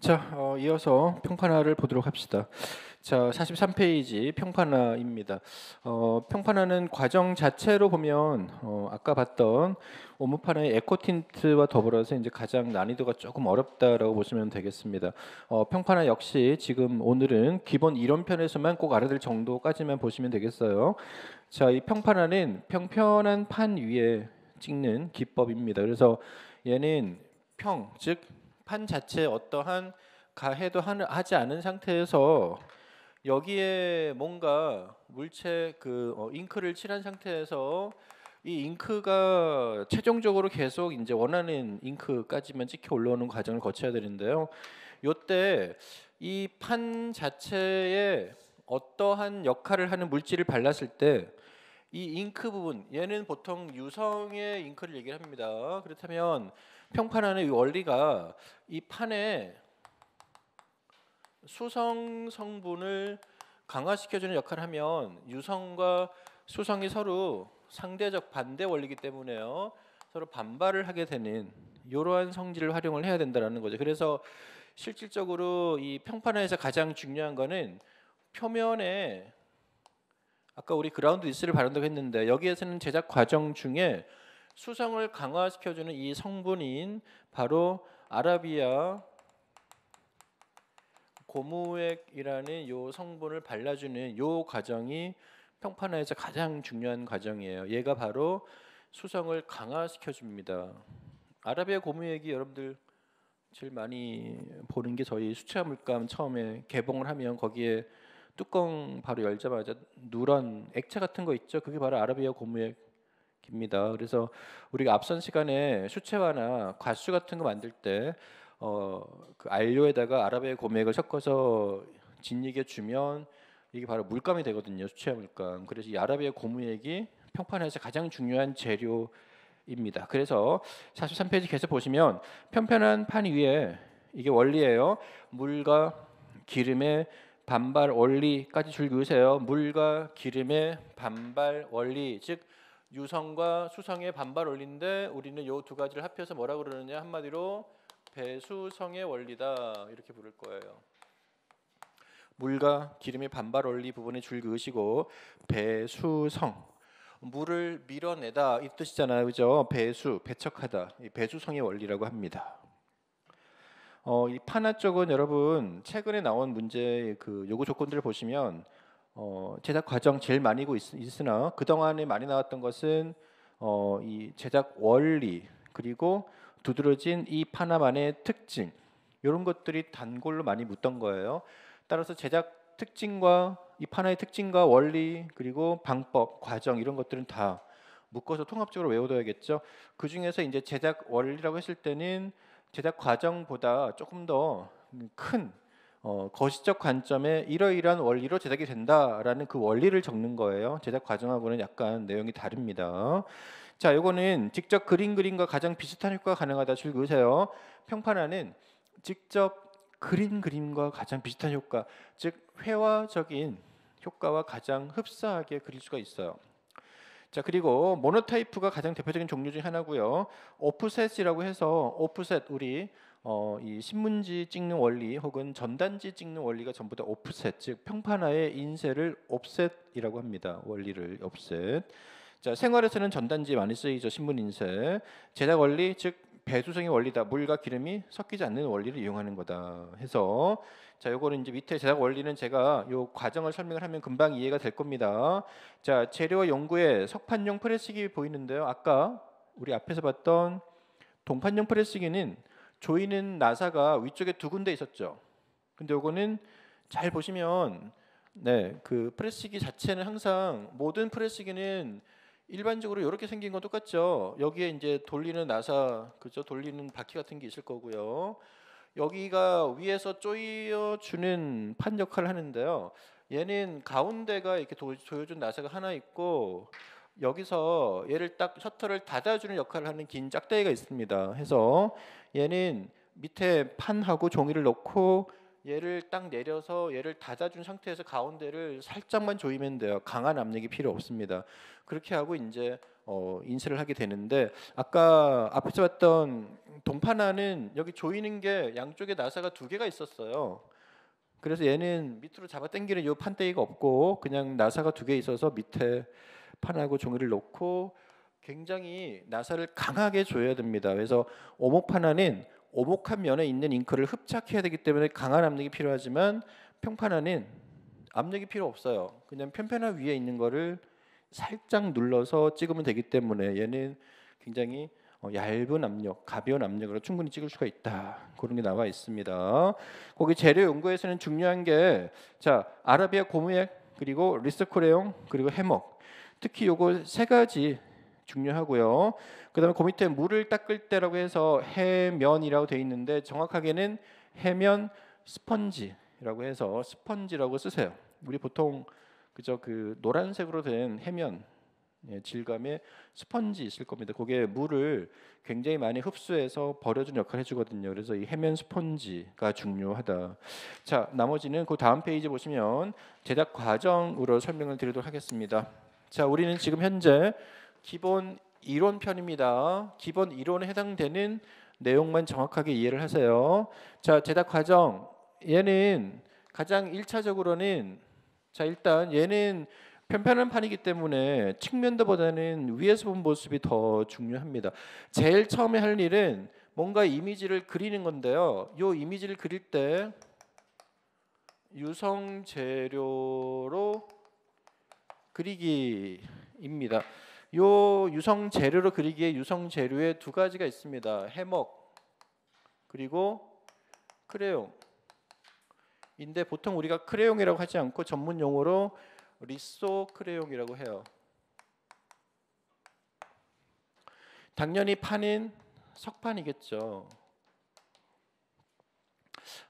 자, 이어서 평판화를 보도록 합시다. 자, 43페이지 평판화입니다. 평판화는 과정 자체로 보면 아까 봤던 오무판의 에코틴트와 더불어서 이제 가장 난이도가 조금 어렵다라고 보시면 되겠습니다. 평판화 역시 지금 오늘은 기본 이론편에서만 꼭 알아둘 정도까지만 보시면 되겠어요. 자, 이 평판화는 평편한 판 위에 찍는 기법입니다. 그래서 얘는 즉 판 자체에 어떠한 가해도 하지 않은 상태에서 여기에 뭔가 물체 잉크를 칠한 상태에서 이 잉크가 최종적으로 계속 이제 원하는 잉크까지만 찍혀 올라오는 과정을 거쳐야 되는데요. 요때 이 판 자체에 어떠한 역할을 하는 물질을 발랐을 때 이 잉크 부분, 얘는 보통 유성의 잉크를 얘기를 합니다. 그렇다면 평판하는 이 원리가 이 판에 수성 성분을 강화시켜주는 역할을 하면 유성과 수성이 서로 상대적 반대 원리이기 때문에요. 서로 반발을 하게 되는 이러한 성질을 활용을 해야 된다는 거죠. 그래서 실질적으로 이 평판화에서 가장 중요한 거는 표면에 아까 우리 그라운드 이스를 바른다고 했는데 여기에서는 제작 과정 중에 수성을 강화시켜주는 이 성분인 바로 아라비아 고무액이라는 요 성분을 발라주는 요 과정이 평판화에서 가장 중요한 과정이에요. 얘가 바로 수성을 강화시켜줍니다. 아라비아 고무액이 여러분들 제일 많이 보는 게 저희 수채화 물감 처음에 개봉을 하면 거기에 뚜껑 바로 열자마자 누런 액체 같은 거 있죠. 그게 바로 아라비아 고무액입니다. 그래서 우리가 앞선 시간에 수채화나 과수 같은 거 만들 때 그 안료에다가 아라비아 고무액을 섞어서 진익에 주면 이게 바로 물감이 되거든요. 수채화 물감. 그래서 이 아라비아 고무액이 평판화에서 가장 중요한 재료입니다. 그래서 43페이지 계속 보시면 평편한 판 위에 이게 원리예요. 물과 기름의 반발 원리까지 줄 그으세요. 물과 기름의 반발 원리, 즉 유성과 수성의 반발 원리인데 우리는 요 두 가지를 합해서 뭐라고 그러느냐, 한마디로 배수성의 원리다 이렇게 부를 거예요. 물과 기름의 반발 원리 부분에 줄 그으시고 배수성, 물을 밀어내다 이 뜻이잖아요, 그죠? 배척하다, 이 배수성의 원리라고 합니다. 이 판화 쪽은 여러분 최근에 나온 문제 그 요구 조건들을 보시면 제작 과정 제일 많이 있으나 그 동안에 많이 나왔던 것은 이 제작 원리 그리고 두드러진 이 판화만의 특징, 이런 것들이 단골로 많이 묻던 거예요. 따라서 제작 특징과 이 판화의 특징과 원리 그리고 방법, 과정 이런 것들은 다 묶어서 통합적으로 외워둬야겠죠. 그 중에서 이제 제작 원리라고 했을 때는 제작 과정보다 조금 더 큰 거시적 관점에 이러이러한 원리로 제작이 된다라는 그 원리를 적는 거예요. 제작 과정하고는 약간 내용이 다릅니다. 자, 요거는 직접 그림과 가장 비슷한 효과가 가능하다 줄 그으세요. 평판화는 직접 그림과 가장 비슷한 효과, 즉 회화적인 효과와 가장 흡사하게 그릴 수가 있어요. 자, 그리고 모노타이프가 가장 대표적인 종류 중 하나고요. 오프셋이라고 해서 오프셋, 우리 이 신문지 찍는 원리 혹은 전단지 찍는 원리가 전부 다 오프셋, 즉 평판화의 인쇄를 옵셋이라고 합니다. 원리를 옵셋. 자, 생활에서는 전단지 많이 쓰이죠. 신문 인쇄. 제작 원리, 즉 배수성의 원리다. 물과 기름이 섞이지 않는 원리를 이용하는 거다 해서, 자, 요거는 이제 밑에 제작 원리는 제가 요 과정을 설명을 하면 금방 이해가 될 겁니다. 자, 재료 연구에 석판용 프레스기 보이는데요. 아까 우리 앞에서 봤던 동판용 프레스기는 조이는 나사가 위쪽에 두 군데 있었죠. 근데 요거는 잘 보시면 그 프레스기 자체는 항상 모든 프레스기는 일반적으로 이렇게 생긴 건 똑같죠. 여기에 이제 돌리는 나사, 그죠? 돌리는 바퀴 같은 게 있을 거고요. 여기가 위에서 조여주는 판 역할을 하는데요. 얘는 가운데가 이렇게 조여준 나사가 하나 있고 여기서 얘를 딱 셔터를 닫아주는 역할을 하는 긴 짝대기가 있습니다. 해서 얘는 밑에 판하고 종이를 넣고 얘를 딱 내려서 얘를 닫아준 상태에서 가운데를 살짝만 조이면 돼요. 강한 압력이 필요 없습니다. 그렇게 하고 이제 인쇄를 하게 되는데, 아까 앞에서 봤던 동파나는 여기 조이는 게 양쪽에 나사가 2개가 있었어요. 그래서 얘는 밑으로 잡아 당기는 이 판때기가 없고 그냥 나사가 2개 있어서 밑에 판하고 종이를 놓고 굉장히 나사를 강하게 조여야 됩니다. 그래서 오목판화는 오목한 면에 있는 잉크를 흡착해야 되기 때문에 강한 압력이 필요하지만, 평판화는 압력이 필요 없어요. 그냥 편편화 위에 있는 거를 살짝 눌러서 찍으면 되기 때문에 얘는 굉장히 얇은 압력, 가벼운 압력으로 충분히 찍을 수가 있다. 그런 게 나와 있습니다. 거기 재료 연구에서는 중요한 게, 자, 아라비아 고무액, 그리고 리스크레용, 그리고 해먹, 특히 요거 3가지 중요하고요. 그다음에 그 밑에 물을 닦을 때라고 해서 해면이라고 돼 있는데 정확하게는 해면 스펀지라고 해서 스펀지라고 쓰세요. 우리 보통 그저 그 노란색으로 된 해면, 질감의 스펀지 있을 겁니다. 그게 물을 굉장히 많이 흡수해서 버려주는 역할을 해주거든요. 그래서 이 해면 스펀지가 중요하다. 자, 나머지는 그 다음 페이지 보시면 제작 과정으로 설명을 드리도록 하겠습니다. 자, 우리는 지금 현재 기본 이론 편입니다. 기본 이론에 해당되는 내용만 정확하게 이해를 하세요. 자, 제작 과정, 얘는 가장 1차적으로는, 자, 일단 얘는 편편한 판이기 때문에 측면도보다는 위에서 본 모습이 더 중요합니다. 제일 처음에 할 일은 뭔가 이미지를 그리는 건데요. 이 이미지를 그릴 때 유성 재료로 그리기입니다. 요 유성 재료로 그리기에 유성 재료에 2가지가 있습니다. 해먹 그리고 크레용. 인데 보통 우리가 크레용이라고 하지 않고 전문 용어로 리소 크레용이라고 해요. 당연히 판은 석판이겠죠.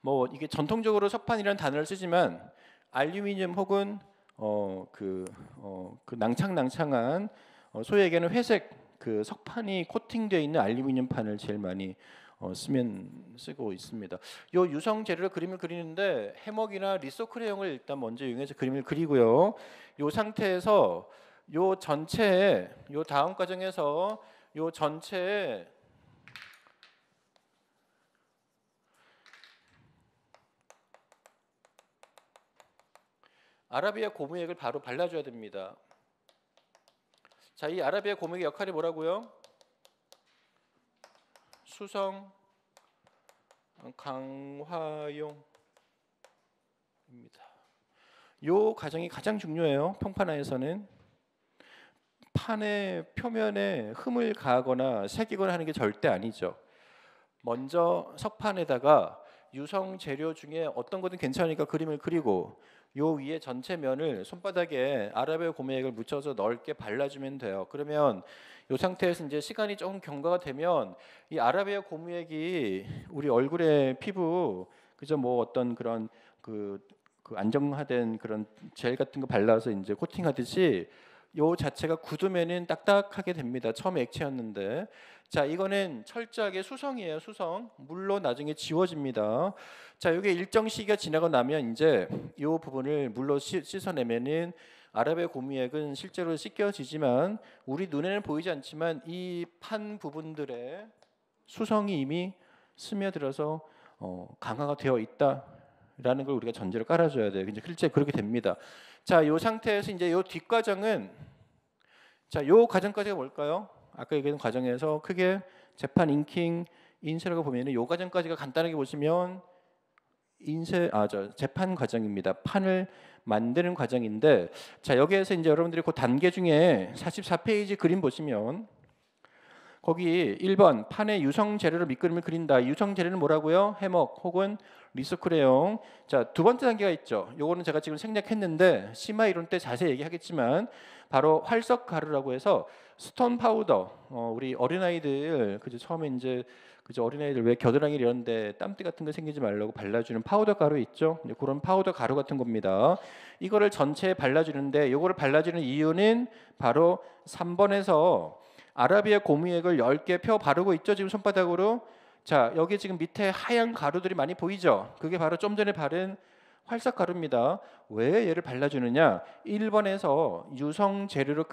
뭐 이게 전통적으로 석판이라는 단어를 쓰지만 알루미늄 혹은 그 낭창한 소위 얘기하는 회색 그 석판이 코팅되어 있는 알루미늄 판을 제일 많이 쓰고 있습니다. 요 유성 재료로 그림을 그리는데 해먹이나 리소크레용을 일단 먼저 이용해서 그림을 그리고요. 요 상태에서 요 전체에, 요 다음 과정에서 요 전체에 아라비아 고무액을 바로 발라줘야 됩니다. 자, 이 아라비아 고무액의 역할이 뭐라고요? 수성 강화용입니다. 요 과정이 가장 중요해요. 평판화에서는 판의 표면에 흠을 가하거나 새기거나 하는 게 절대 아니죠. 먼저 석판에다가 유성 재료 중에 어떤 것은 괜찮으니까 그림을 그리고 요 위에 전체 면을 손바닥에 아라비아 고무액을 묻혀서 넓게 발라주면 돼요. 그러면 이 상태에서 이제 시간이 조금 경과가 되면 이 아라비아 고무액이 우리 얼굴에 피부 그저 뭐 어떤 그런 그 안정화된 그런 젤 같은 거 발라서 이제 코팅하듯이 요 자체가 굳으면은 딱딱하게 됩니다. 처음에 액체였는데, 자, 이거는 철저하게 수성이에요. 수성. 물로 나중에 지워집니다. 자, 이게 일정 시기가 지나고 나면 이제 이 부분을 물로 씻어내면은 아라비아 고무액은 실제로 씻겨지지만 우리 눈에는 보이지 않지만 이 판 부분들의 수성이 이미 스며들어서 강화가 되어 있다라는 걸 우리가 전제로 깔아줘야 돼요. 이제 실제 그렇게 됩니다. 자, 이 상태에서 이제 이 뒷과정은, 자, 이 과정까지가 뭘까요? 아까 얘기한 과정에서 크게 재판, 잉킹, 인쇄라고 보면은 이 과정까지가 간단하게 보시면 재판 과정입니다. 판을 만드는 과정인데, 자, 여기에서 이제 여러분들이 그 단계 중에 44페이지 그림 보시면 거기 1번 판에 유성 재료로 밑그림을 그린다. 유성 재료는 뭐라고요? 해먹 혹은 리소크레용. 자, 2번째 단계가 있죠. 요거는 제가 지금 생략했는데 심화 이론 때 자세히 얘기하겠지만 바로 활석 가루라고 해서 스톤 파우더. 우리 어린아이들 그저 처음에 이제 그저 어린아이들 왜 겨드랑이 이런데 땀띠 같은 거 생기지 말라고 발라주는 파우더 가루 있죠. 그런 파우더 가루 같은 겁니다. 이거를 전체에 발라주는데, 요거를 발라주는 이유는 바로 3번에서 아라비아 고무액을 10개 펴 바르고 있죠. 지금 손바닥으로. 자, 여기 지금 밑에 하얀 가루들이 많이 보이죠? 그게 바로 좀 전에 바른 활sắc 가루입니다. 왜 얘를 발라주느냐? 1번에서 유성 재료로